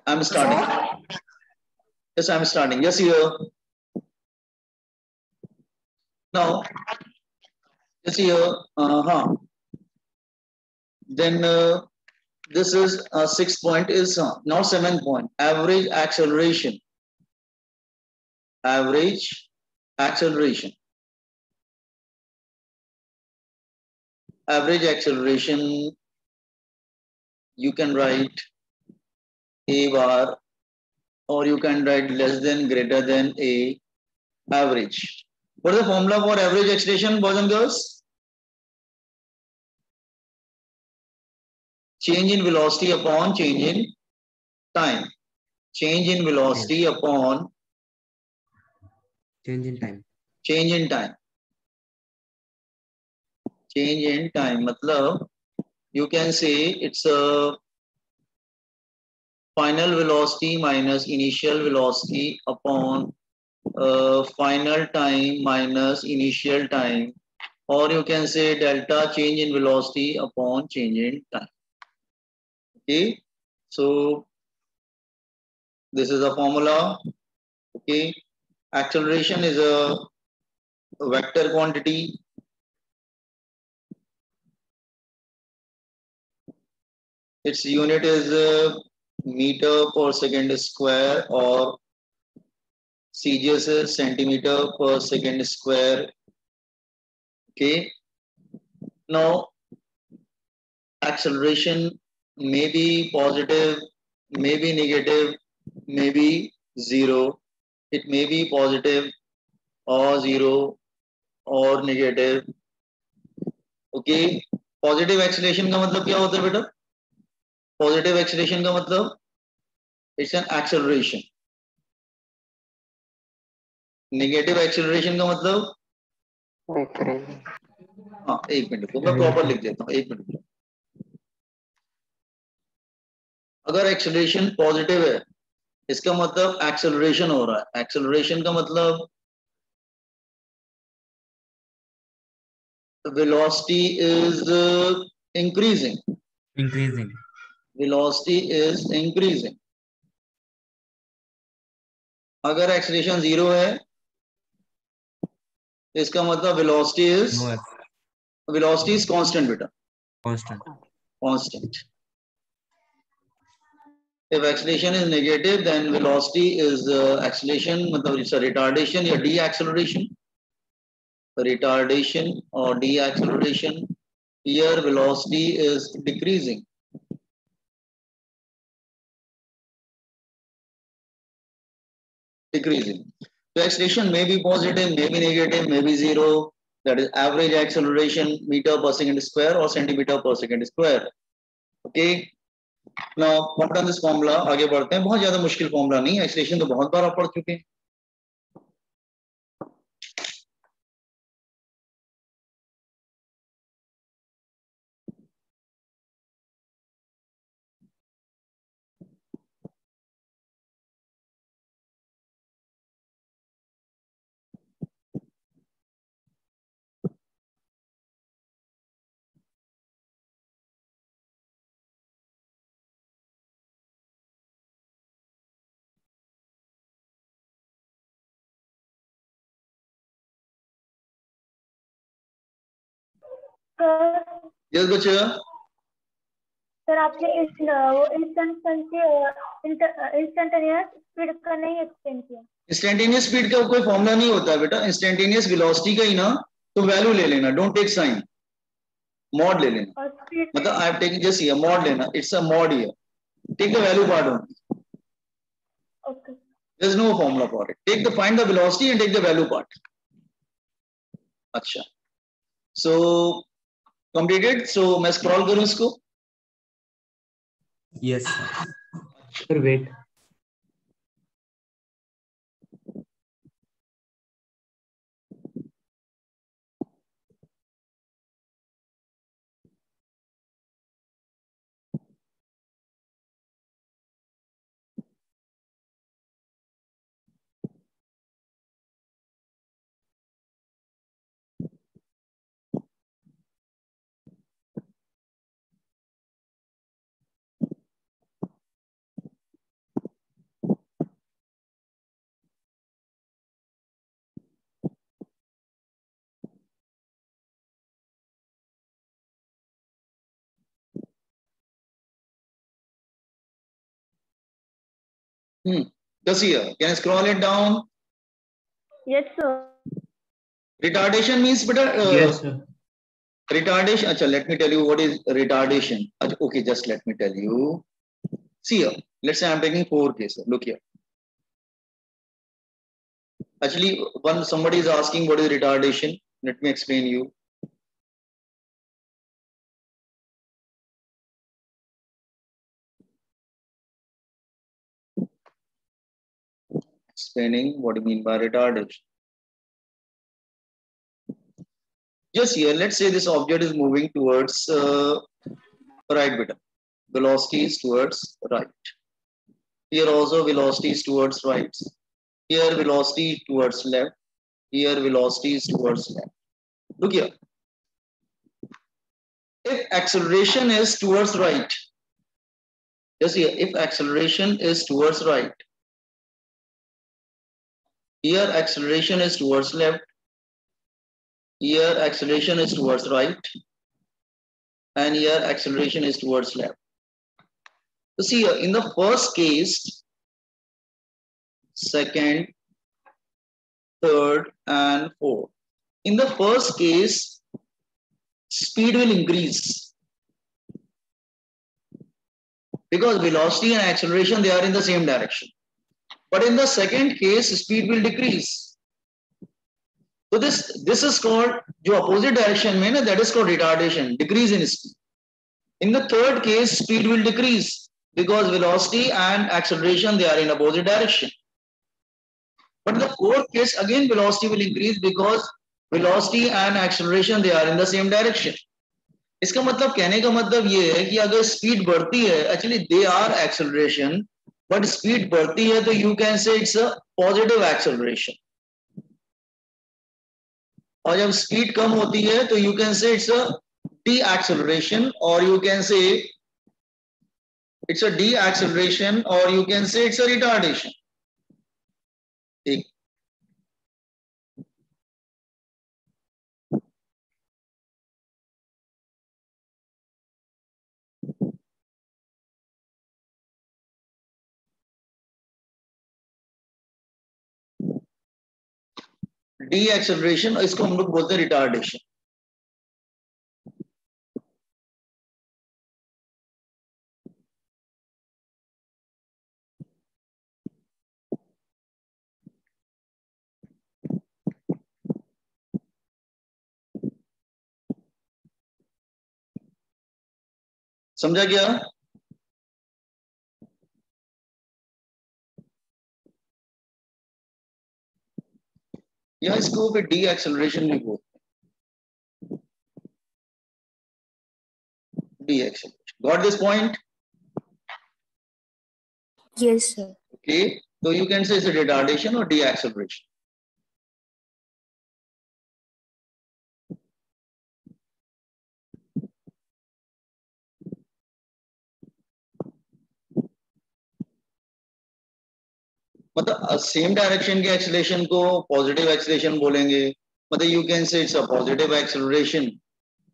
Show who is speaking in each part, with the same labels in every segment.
Speaker 1: I'm starting. Yes, I'm starting. Yes, here. Now, yes, here. Then this is 6 point is now 7 point. Average acceleration. Average acceleration. Average acceleration. You can write a bar, or you can write less than, greater than a average. What is the formula for average acceleration, boys and girls? Change in velocity upon change in time. Change in velocity upon
Speaker 2: change in time.
Speaker 1: change in time. Change in time. Matlab, you can say it's a final velocity minus initial velocity upon final time minus initial time, or you can say delta change in velocity upon change in time. Okay, so this is a formula. Okay, acceleration is a vector quantity. Its unit is meter per second square, or CGS is centimeter per second square. Okay, now acceleration may be positive, may be negative, may be zero. It may be positive or zero or negative. Okay, positive acceleration का मतलब क्या होता है बेटा? Positive acceleration का मतलब it's an acceleration. Negative acceleration का मतलब हाँ, एक मिनट को मैं प्रॉपर लिख देता हूँ, एक मिनट. अगर एक्सेलरेशन पॉजिटिव है, इसका मतलब एक्सेलरेशन हो रहा है. एक्सेलरेशन का मतलब velocity is increasing. Velocity is increasing. अगर एक्सेलरेशन जीरो है, इसका मतलब velocity is constant बेटा. Constant. If acceleration is negative, then velocity is acceleration, मतलब it's a retardation या deceleration. Retardation or deceleration. Here velocity is decreasing. Decreasing. So acceleration may be positive, may be negative, may be zero. That is average acceleration meter per second square or centimeter per second square. Okay. Now, what on this formula? आगे बढ़ते हैं. बहुत ज़्यादा मुश्किल formula नहीं है. Acceleration तो बहुत बार आप पढ़ चुके हैं. Yes, बच्चे.
Speaker 3: सर आपने इंस्टेंटेनियस स्पीड का नहीं एक्सप्लेन किया.
Speaker 1: इंस्टेंटेनियस स्पीड का कोई फॉर्मूला नहीं होता है बेटा. इंस्टेंटेनियस वेलोसिटी का ही ना, तो वैल्यू ले लेना. डोंट टेक साइन, मॉड ले लेना. मतलब I have taken just here mod लेना. It's a mod here. Take the value part only.
Speaker 3: Okay.
Speaker 1: There is no formula for it. Take the find the velocity and take the value part. अच्छा, so completed. So मैं scroll करूं इसको.
Speaker 2: Yes sir. Wait.
Speaker 1: Just here. Can I scroll it down?
Speaker 3: Yes, sir.
Speaker 1: Retardation means,
Speaker 2: Yes, sir.
Speaker 1: retardation. Achha, let me tell you what is retardation. Achha, okay, just let me tell you. See here. Let's say I'm taking 4 cases. Look here. Actually, when somebody is asking what is retardation, let me explain you. Explaining what do you mean by retardation. Just here, let's say this object is moving towards right beta. Velocity is towards right. Here also velocity is towards right. Here velocity towards left. Here velocity is towards left. Look here. If acceleration is towards right, just here, if acceleration is towards right, here acceleration is towards left, here acceleration is towards right, and here acceleration is towards left. So see here, in the first case, second, third, and fourth. In the first case, speed will increase because velocity and acceleration, they are in the same direction. But in the second case, speed will decrease. So this is called, जो opposite direction में ना, that is called retardation, decrease in speed. In the third case, speed will decrease because velocity and acceleration, they are in opposite direction. But in the fourth case, again velocity will increase because velocity and acceleration, they are in the same direction. इसका मतलब, कहने का मतलब ये है कि अगर speed बढ़ती है, actually they are acceleration, but speed बढ़ती है तो you can say it's a positive acceleration, और जब स्पीड कम होती है तो you can say it's a deceleration, और you can say it's a deceleration, और you can say it's a retardation. ठीक. डी एक्सेलरेशन, इसको हम लोग बोलते हैं रिटार्डेशन. समझा क्या? या इसको फिर डी एक्सेलरेशन भी बोलते हैं. D acceleration. Got this point?
Speaker 4: Yes, sir.
Speaker 1: Okay, so you can say it's a retardation or de-acceleration. मतलब सेम डायरेक्शन के एक्सेलरेशन को पॉजिटिव एक्सेलरेशन बोलेंगे. मतलब you can say it's a positive acceleration.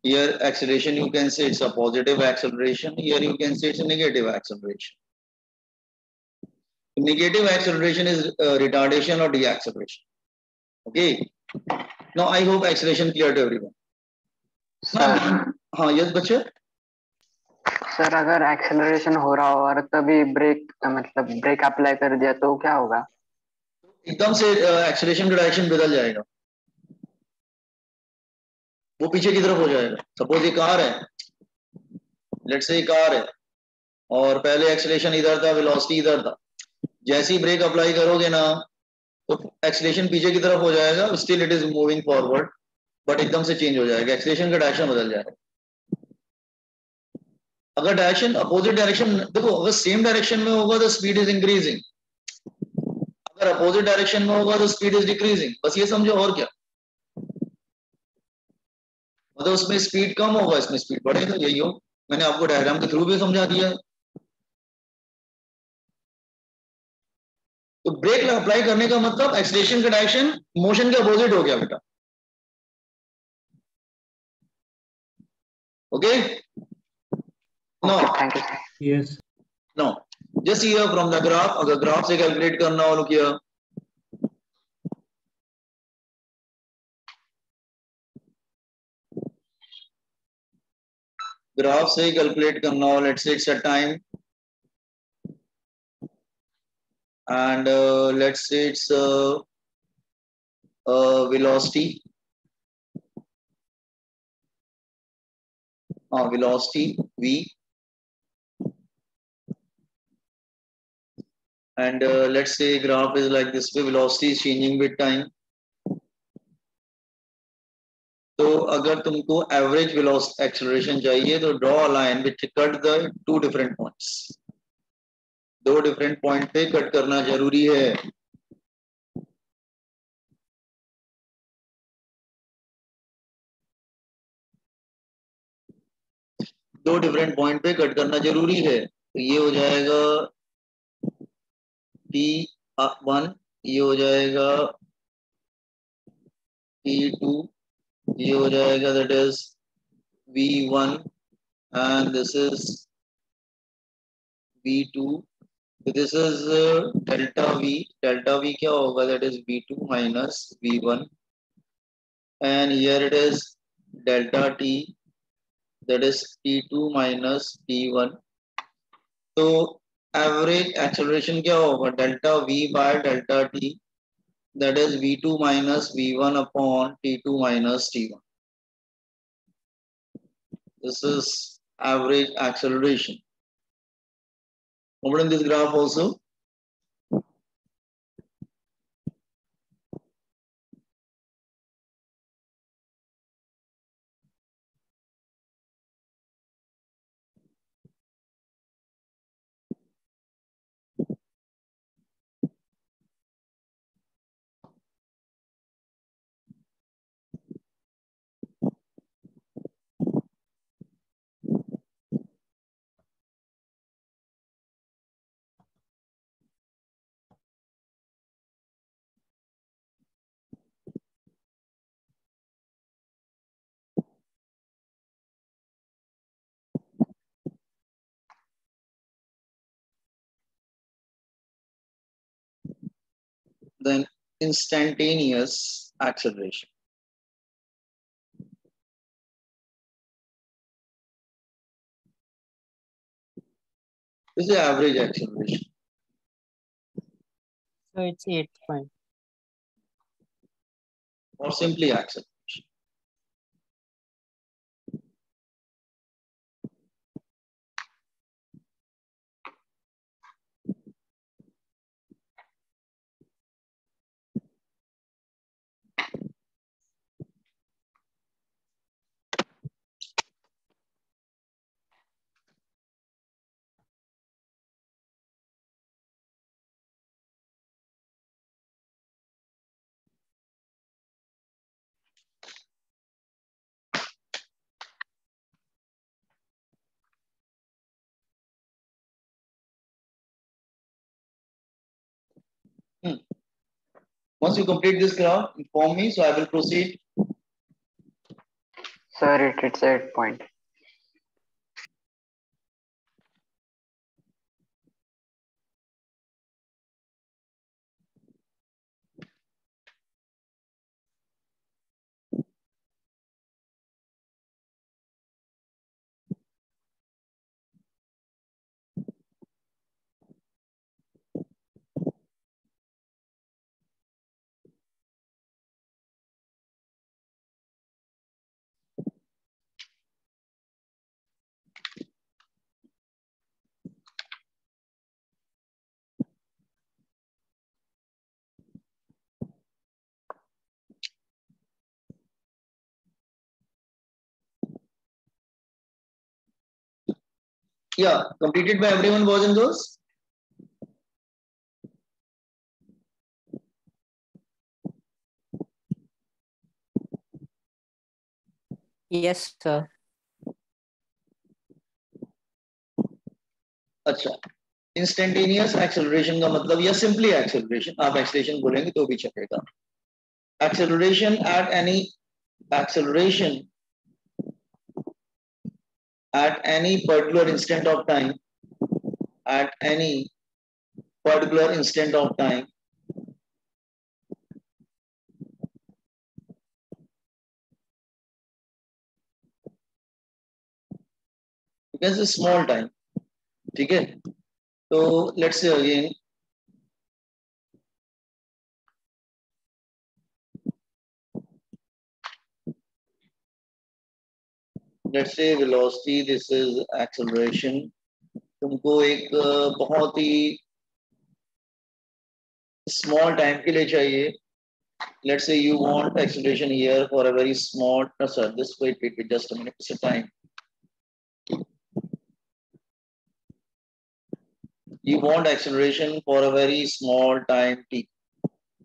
Speaker 1: Here acceleration, you can say it's a positive acceleration. Here you can say it's a negative acceleration. Negative acceleration is retardation or de-acceleration. Okay. Now I hope acceleration clear to everyone. हाँ yes बच्चे.
Speaker 5: Sir अगर acceleration हो रहा हो और तभी break मतलब break apply कर दिया तो क्या होगा?
Speaker 1: एकदम से एक्सेलरेशन का डायरेक्शन बदल जाएगा, वो पीछे की तरफ हो जाएगा. सपोज ये कार है, लेट्स से कार है और पहले एक्सेलरेशन इधर था, वेलोसिटी इधर था. जैसे ही ब्रेक अप्लाई करोगे ना तो एक्सेलरेशन पीछे की तरफ हो जाएगा, still it is moving forward, but एकदम से चेंज हो जाएगा, एक्सेलरेशन का डायरेक्शन बदल जाएगा. अगर डायरेक्शन अपोजिट डायरेक्शन, देखो अगर सेम डायरेक्शन में होगा तो स्पीड इज इंक्रीजिंग, अगर अपोजिट डायरेक्शन में होगा तो स्पीड इज डिक्रीजिंग. बस ये समझो, और क्या. मतलब उसमें स्पीड कम होगा, इसमें स्पीड बढ़ेगा. यही हो, मैंने आपको डायग्राम के थ्रू भी समझा दिया. तो ब्रेक अप्लाई करने का मतलब एक्सेलरेशन का डायरेक्शन मोशन के अपोजिट हो गया बेटा. Okay. No.
Speaker 5: Thank you.
Speaker 2: Yes.
Speaker 1: No. Just here from the graph, अगर ग्राफ से कैलकुलेट करना हो किया, ग्राफ से कैलकुलेट करना हो, let's say it's a time and let's say it's velocity, velocity v, and let's say graph is like this way, velocity is changing with time. तो अगर तुमको एवरेज वेलोसिटी एक्सेलरेशन चाहिए तो draw a line which cut the two different points, दो different point पे cut करना जरूरी है। दो डिफरेंट पॉइंट पे कट करना जरूरी है, तो ये हो जाएगा T1, ये हो जाएगा T2, ये हो जाएगा that is V1 and this is V2. So this is delta V. Delta V क्या होगा? That is V2 minus V1, and here it is delta T, that is T2 minus T1. तो average acceleration क्या होगा? Delta V by delta T, that is V2 minus V1 upon T2 minus T1. This is average acceleration. Open this graph also. Then instantaneous acceleration. This is the average acceleration.
Speaker 4: So it's 8 point.
Speaker 1: Or simply acceleration. Once you complete this graph, inform me, so I will proceed.
Speaker 5: Sir, it's 8 point.
Speaker 1: Yeah, completed by everyone, boys and girls?
Speaker 4: Yes, sir.
Speaker 1: अच्छा, instantaneous acceleration का मतलब या simply acceleration, आप acceleration बोलेंगे तो भी चलेगा। Acceleration at any acceleration at any particular instant of time, at any particular instant of time. You can say small time. ठीक है? So let's say again. Let's say velocity. This is acceleration. तुमको एक बहुत ही small time के लिए चाहिए. Let's say you want acceleration here for a very small. No, sir. This wait, just a minute. It's a time. You want acceleration for a very small time t.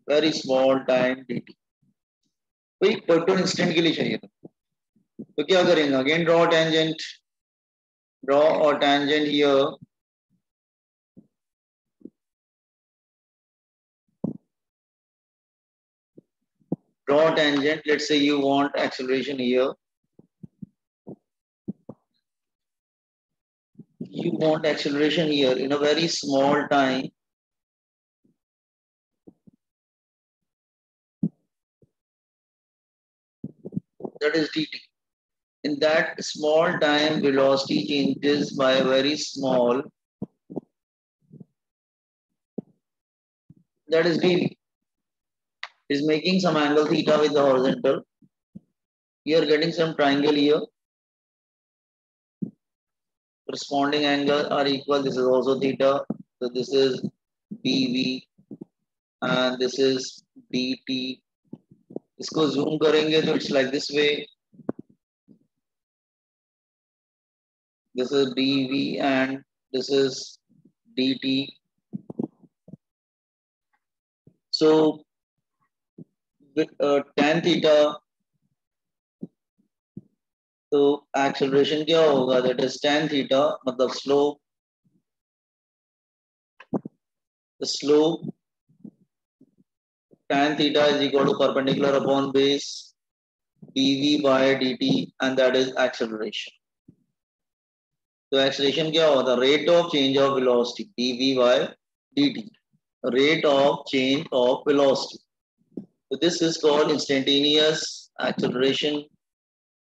Speaker 1: Very small time dt. कोई particular instant के लिए चाहिए था. तो क्या करेंगे? Again draw tangent. Draw a tangent here. Draw a tangent. Let's say you want acceleration here. You want acceleration here in a very small time. That is dt. In that small time, velocity changes by a very small. That is dt. Is making some angle theta with the horizontal. You are getting some triangle here. Corresponding angles are equal. This is also theta. So this is bv and this is dt. इसको zoom करेंगे तो it's like this way. This is bv and this is dt. So with tan theta, तो acceleration क्या होगा? That is tan theta, मतलब slope. The slope tan theta is equal to perpendicular upon base dv by dt, and that is acceleration. So acceleration क्या होगा? The rate of change of velocity dv by dt. Rate of change of velocity. So this is called instantaneous acceleration.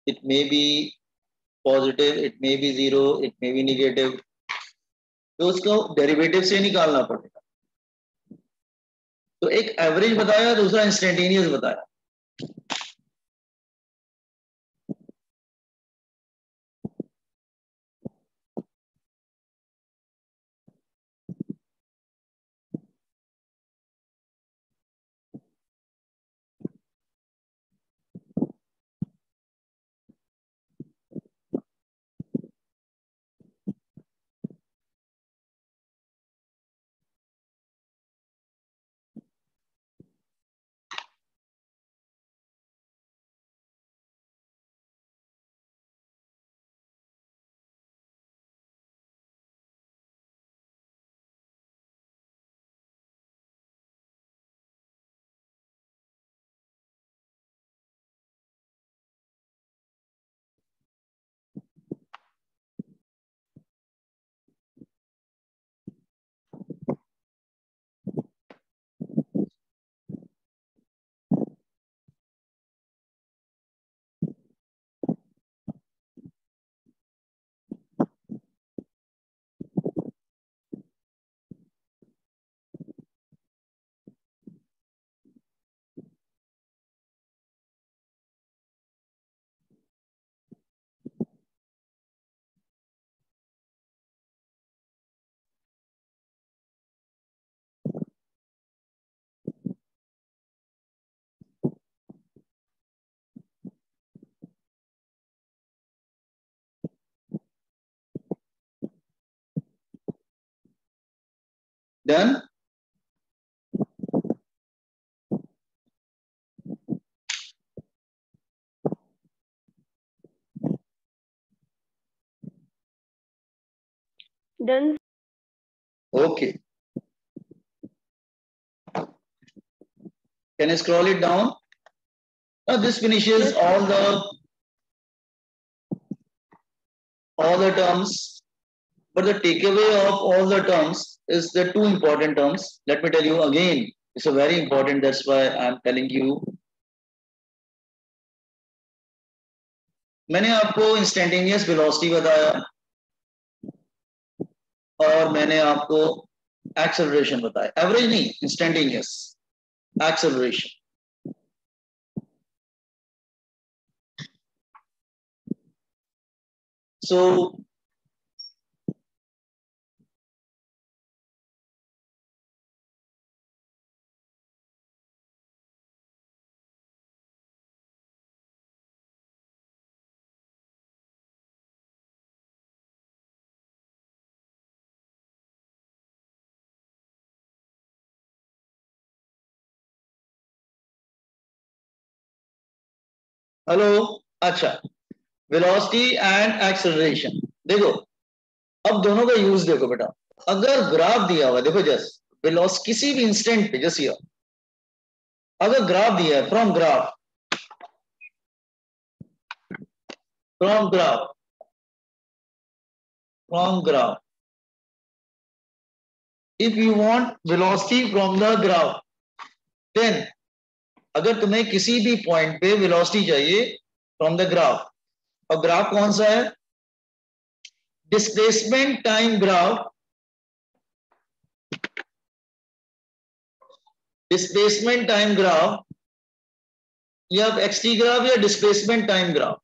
Speaker 1: It may be positive, it may be zero, it may be negative. तो उसको derivative से निकालना पड़ेगा. तो एक average बताया, दूसरा instantaneous बताया. Done?
Speaker 3: Done.
Speaker 1: Okay. Can I scroll it down? Now this finishes all the terms but the takeaway of all the terms is the two important terms. Let me tell you again, it's a very important, that's why I'm telling you. मैंने आपको instantaneous velocity बताया और मैंने आपको acceleration बताया, average नहीं, instantaneous acceleration. So hello, अच्छा, velocity and acceleration. देखो अब दोनों का यूज देखो बेटा. अगर ग्राफ दिया हुआ, देखो जस्ट वेलोसिटी किसी भी इंस्टेंट पे, जस्ट हियर अगर ग्राफ दिया है, from graph if you want velocity from the graph, then अगर तुम्हें किसी भी पॉइंट पे वेलोसिटी चाहिए फ्रॉम द ग्राफ, और ग्राफ कौन सा है, displacement time graph, displacement time graph या एक्सटी ग्राफ या डिस्प्लेसमेंट टाइम ग्राफ.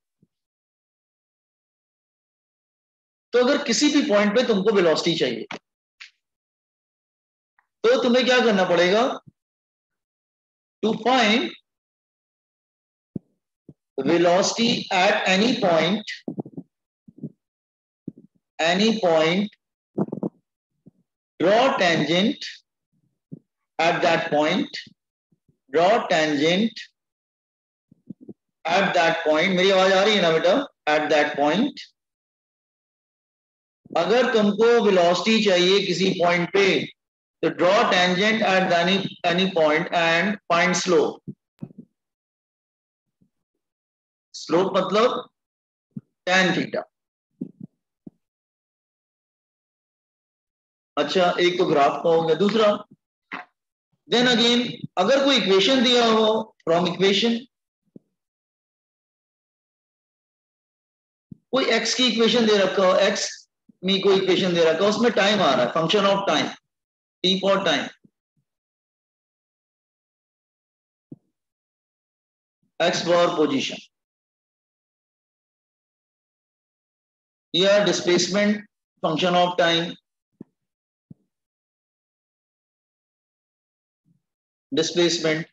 Speaker 1: तो अगर किसी भी पॉइंट पे तुमको वेलोसिटी चाहिए तो तुम्हें क्या करना पड़ेगा, to find velocity at any point, draw tangent at that point, मेरी आवाज आ रही है ना बेटा, at that point. अगर तुमको वेलोसिटी चाहिए किसी पॉइंट पे तो draw tangent at any point and find slope. Slope मतलब tan थीटा. अच्छा, एक तो ग्राफ का हो गया. दूसरा, देन अगेन अगर कोई इक्वेशन दिया हो, फ्रॉम इक्वेशन कोई x की इक्वेशन दे रखा हो, x में कोई इक्वेशन दे रखा हो, उसमें टाइम आ रहा है, function of time, t for time, x for position, या displacement function of time, displacement.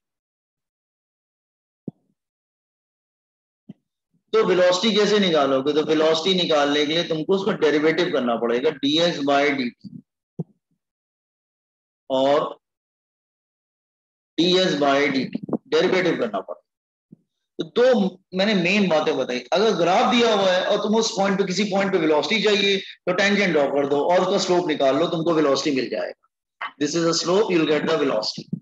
Speaker 1: तो वेलोसिटी कैसे निकालोगे, तो वेलोसिटी निकालने के लिए तुमको उसका डेरिवेटिव करना पड़ेगा, dx by dt और ds by dt, डेरिवेटिव करना पड़ेगा. तो दो मैंने मेन बातें बताई. अगर ग्राफ दिया हुआ है और तुम उस पॉइंट पे किसी पॉइंट पे वेलोसिटी चाहिए तो टेंजेंट ड्रॉ कर दो और उसका स्लोप निकाल लो, तुमको वेलोसिटी मिल जाएगा. This is a slope, you will get the velocity.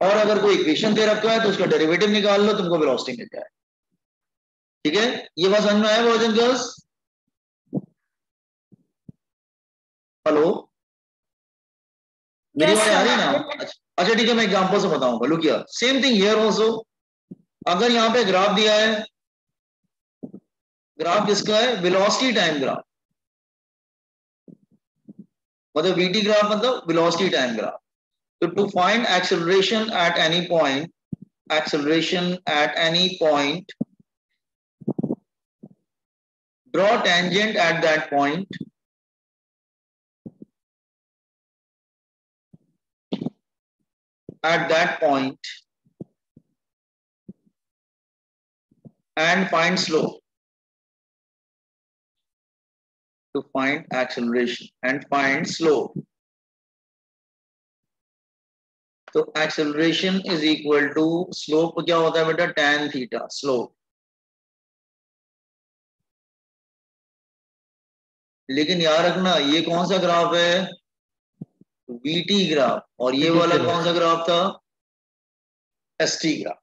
Speaker 1: और अगर कोई इक्वेशन दे रखा है तो उसका डेरिवेटिव निकाल लो, तुमको वेलोसिटी मिल जाएगा. ठीक है, ये बात समझ में आया वर्जन गर्ल्स? हेलो, मेरी आवाज आ रही है ना? अच्छा ठीक है, मैं एग्जांपल से बताऊंगा. Look here, same thing here also. अगर यहाँ पे ग्राफ दिया है, ग्राफ किसका है, वेलोसिटी टाइम ग्राफ, मतलब वीटी ग्राफ मतलब वेलोसिटी टाइम ग्राफ. तो to find acceleration at any point, draw tangent at that point, and find slope. To find acceleration and find slope. तो acceleration is equal to slope क्या होता है बेटा, tan theta, slope. लेकिन याद रखना ये कौन सा ग्राफ है, VT ग्राफ, और ये वाला कौन सा ग्राफ था, ST ग्राफ.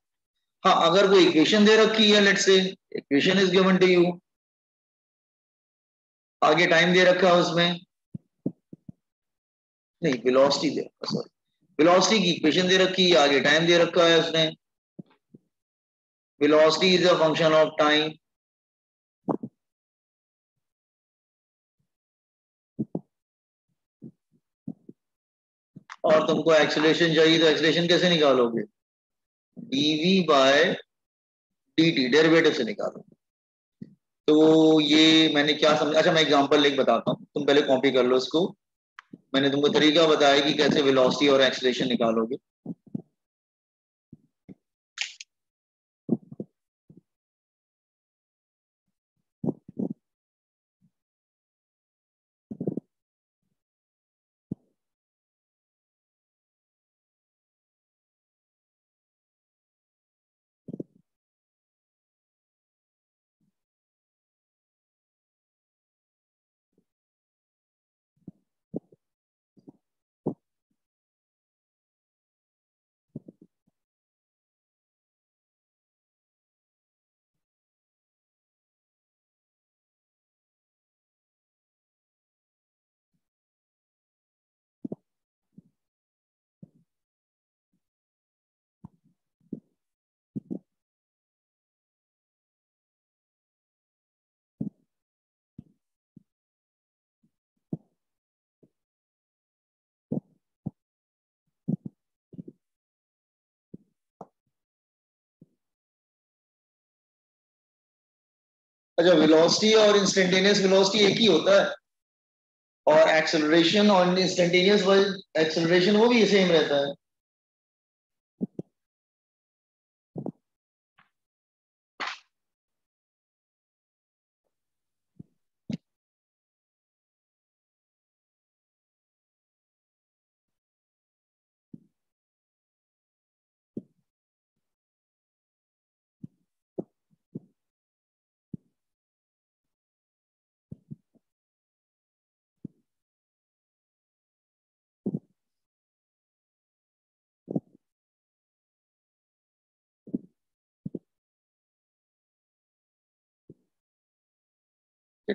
Speaker 1: हाँ, अगर कोई इक्वेशन दे रखी है, let's say equation is given to you, आगे टाइम दे रखा है उसमें, नहीं वेलोसिटी दे रखा, सॉरी वेलोसिटी की इक्वेशन दे रखी है, आगे टाइम दे रखा है उसने। Velocity is a function of time. और तुमको एक्सेलरेशन चाहिए, तो एक्सेलरेशन कैसे निकालोगे? dv बाय dt, डेरिवेटिव से निकालो। तो ये मैंने क्या समझा, अच्छा मैं एग्जांपल लेके बताता हूँ, तुम पहले कॉपी कर लो इसको। मैंने तुमको तरीका बताया कि कैसे वेलोसिटी और एक्सेलरेशन निकालोगे। अच्छा, वेलोसिटी और इंस्टेंटेनियस वेलोसिटी एक ही होता है, और एक्सेलरेशन और इंस्टेंटेनियस एक्सेलरेशन वो भी सेम रहता है।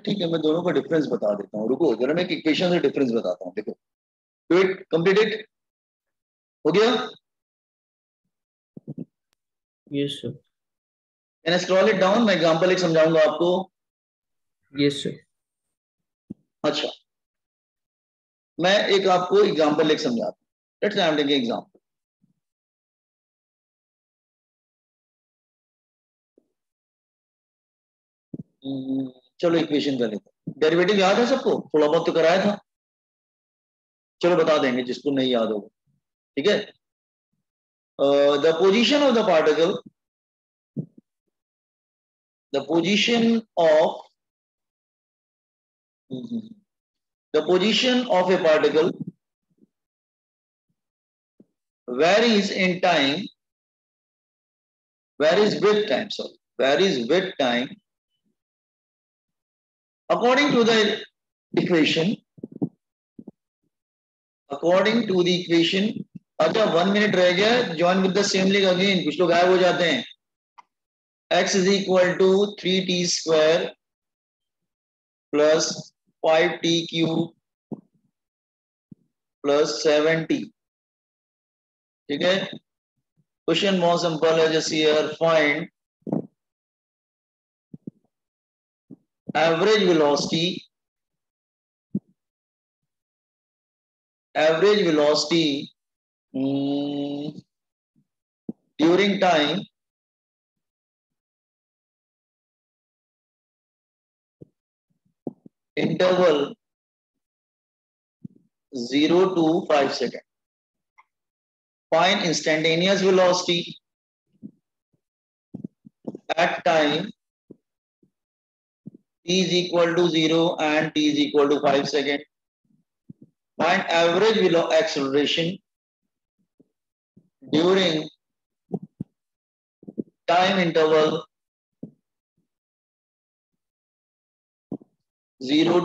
Speaker 1: ठीक है, मैं दोनों का डिफरेंस बता देता हूँ, रुको जरा मैं एक इक्वेशन से डिफरेंस बताता हूँ। देखो, डू इट, कंप्लीटेड, हो गया?
Speaker 2: Yes, sir.
Speaker 1: Can I scroll it down? मैं एग्जांपल एक समझाऊंगा आपको।
Speaker 2: Yes, sir.
Speaker 1: अच्छा, मैं एक आपको एग्जांपल एक समझाता हूँ। Let's I am taking example. चलो इक्वेशन कर लेते हैं। डेरिवेटिव याद है सबको? थोड़ा बहुत तो कराया था, चलो बता देंगे जिसको नहीं याद होगा। ठीक है, the position of the particle, the position of the position of a particle varies in time, varies with time, sorry, varies with time according to the equation, according to the equation। अच्छा 1 minute रह गया, join with the same link again, कुछ लोग गायब हो जाते हैं। x is equal to 3t square plus 5t cube plus 7t। ठीक है, क्वेश्चन बहुत सिंपल है, जैसे here find average velocity, average velocity during time interval 0 to 5 seconds। Find instantaneous velocity at time t is equal to 0 and t is equal to 5 seconds। Find average acceleration during time interval 0 to